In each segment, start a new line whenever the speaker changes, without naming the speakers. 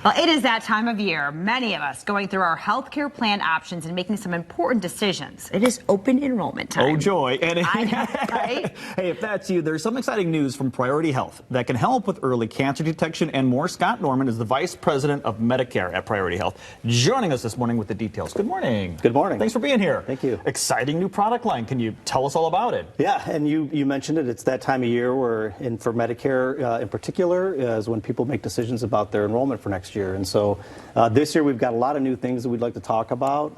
Well, it is that time of year. Many of us going through our healthcare plan options and making some important decisions. It is open enrollment time.
Oh, joy. And
I know, right?
Hey, if that's you, there's some exciting news from Priority Health that can help with early cancer detection and more. Scott Norman is the Vice President of Medicare at Priority Health, joining us this morning with the details. Good morning.
Good morning.
Thanks for being here.
Thank you.
Exciting new product line. Can you tell us all about it?
Yeah, and you mentioned it. It's that time of year where, for Medicare in particular, is when people make decisions about their enrollment for next year. And so this year we've got a lot of new things that we'd like to talk about.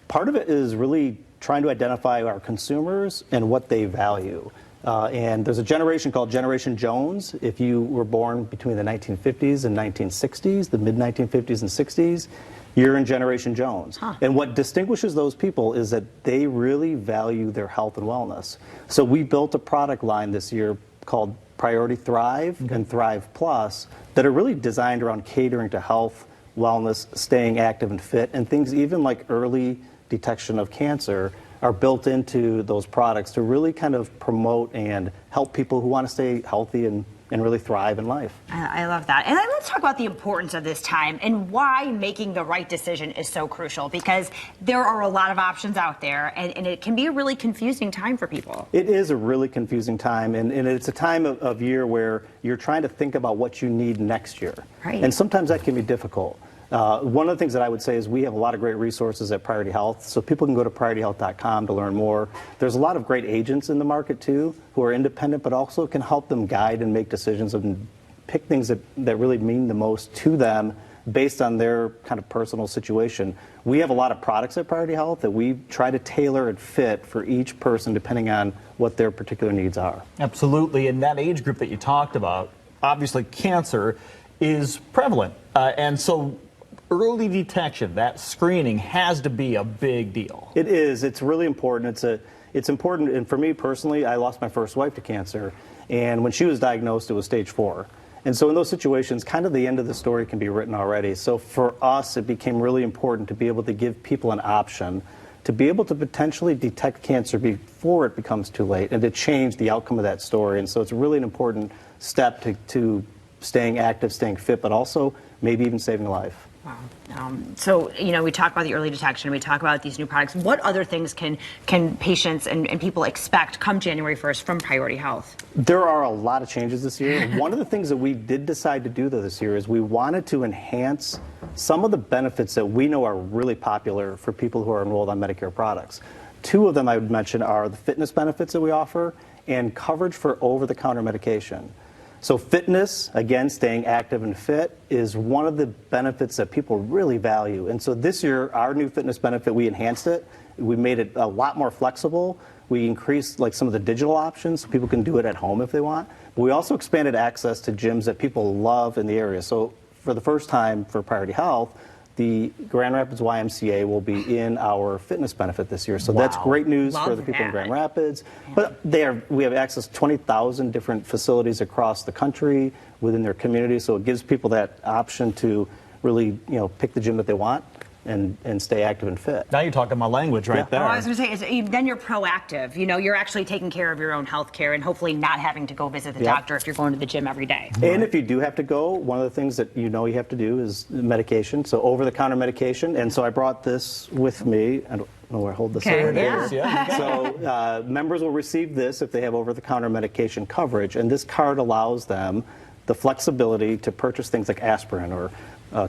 Part of it is really trying to identify our consumers and what they value. And there's a generation called Generation Jones. If you were born between the 1950s and 1960s, the mid-1950s and 60s, you're in Generation Jones. And what distinguishes those people is that they really value their health and wellness. So we built a product line this year called Priority Thrive and Thrive Plus that are really designed around catering to health, wellness, staying active and fit, and things even like early detection of cancer are built into those products to really kind of promote and help people who want to stay healthy and really thrive in life.
I love that. And let's talk about the importance of this time and why making the right decision is so crucial, because there are a lot of options out there and it can be a really confusing time for people.
It is a really confusing time, and it's a time of year where you're trying to think about what you need next year.
Right.
And sometimes that can be difficult. One of the things that I would say is we have a lot of great resources at Priority Health, so people can go to PriorityHealth.com to learn more. There's a lot of great agents in the market, too, who are independent, but also can help them guide and make decisions and pick things that really mean the most to them based on their kind of personal situation. We have a lot of products at Priority Health that we try to tailor and fit for each person depending on what their particular needs are.
Absolutely. And that age group that you talked about, obviously cancer is prevalent. And so early detection, that screening has to be a big deal.
It is. It's really important. It's important. And for me personally, I lost my first wife to cancer. And when she was diagnosed, it was stage 4. And so in those situations, kind of the end of the story can be written already. So for us, it became really important to be able to give people an option to be able to potentially detect cancer before it becomes too late and to change the outcome of that story. And so it's really an important step to staying active, staying fit, but also maybe even saving a life.
Wow. So, we talk about the early detection, we talk about these new products. What other things can patients and people expect come January 1st from Priority Health?
There are a lot of changes this year. One of the things that we did decide to do this year is we wanted to enhance some of the benefits that we know are really popular for people who are enrolled on Medicare products. 2 of them I would mention are the fitness benefits that we offer and coverage for over-the-counter medication. So fitness, again, staying active and fit, is one of the benefits that people really value. And so this year, our new fitness benefit, we enhanced it. We made it a lot more flexible. We increased some of the digital options so people can do it at home if they want. But we also expanded access to gyms that people love in the area. So for the first time for Priority Health, the Grand Rapids YMCA will be in our fitness benefit this year. So that's great news for the people in Grand Rapids. Yeah. But we have access to 20,000 different facilities across the country within their community. So it gives people that option to really, pick the gym that they want and stay active and fit.
Now you're talking my language right there.
Oh, I was going to say, then you're proactive. You're actually taking care of your own health care and hopefully not having to go visit the doctor if you're going to the gym every day.
And if you do have to go, one of the things that you have to do is medication, so over-the-counter medication. And so I brought this with me. I don't know where I hold this.
There it is. Yeah.
So members will receive this if they have over-the-counter medication coverage, and this card allows them the flexibility to purchase things like aspirin or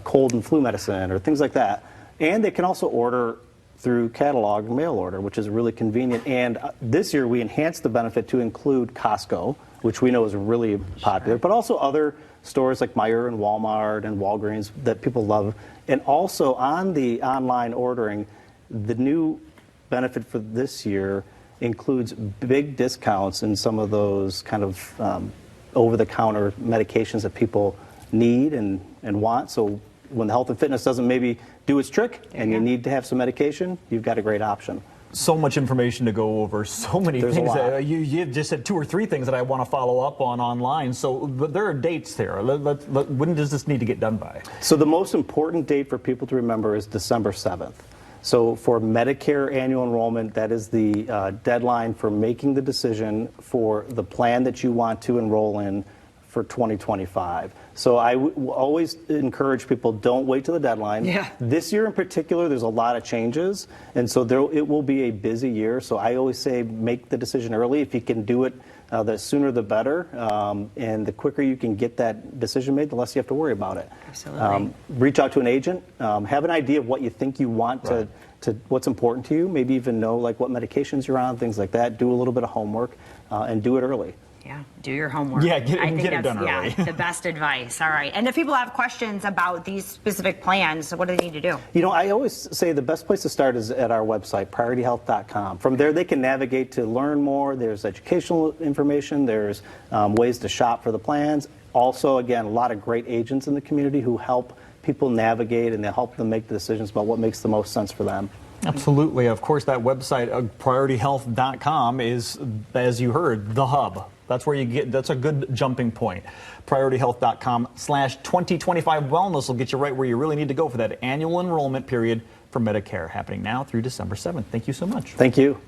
cold and flu medicine or things like that. And they can also order through catalog and mail order, which is really convenient. And this year we enhanced the benefit to include Costco, which we know is really popular, but also other stores like Meijer and Walmart and Walgreens that people love. And also on the online ordering, the new benefit for this year includes big discounts in some of those kind of over-the-counter medications that people need and want. So when the health and fitness doesn't maybe do its trick and you need to have some medication, you've got a great option.
So much information to go over, so many things. You just said 2 or 3 things that I want to follow up on online. So there are dates there. When does this need to get done by?
So the most important date for people to remember is December 7th. So for Medicare annual enrollment, that is the deadline for making the decision for the plan that you want to enroll in for 2025. So I always encourage people, don't wait till the deadline.
Yeah.
This year in particular, there's a lot of changes, and so it will be a busy year. So I always say make the decision early. If you can do it, the sooner the better, and the quicker you can get that decision made, the less you have to worry about it.
Absolutely.
Reach out to an agent, have an idea of what you think you want to what's important to you, maybe even know like what medications you're on, things like that. Do a little bit of homework and do it early.
Yeah, do your homework.
Yeah, get
I think
it
that's
done early.
the best advice. All right. And if people have questions about these specific plans, what do they need to do?
You know, I always say the best place to start is at our website, priorityhealth.com. From there, they can navigate to learn more. There's educational information. There's ways to shop for the plans. Also, again, a lot of great agents in the community who help people navigate and they help them make the decisions about what makes the most sense for them.
Absolutely. Of course, that website, priorityhealth.com, is, as you heard, the hub. That's where you get, that's a good jumping point. Priorityhealth.com/2025 wellness will get you right where you really need to go for that annual enrollment period for Medicare, happening now through December 7th. Thank you so much.
Thank you.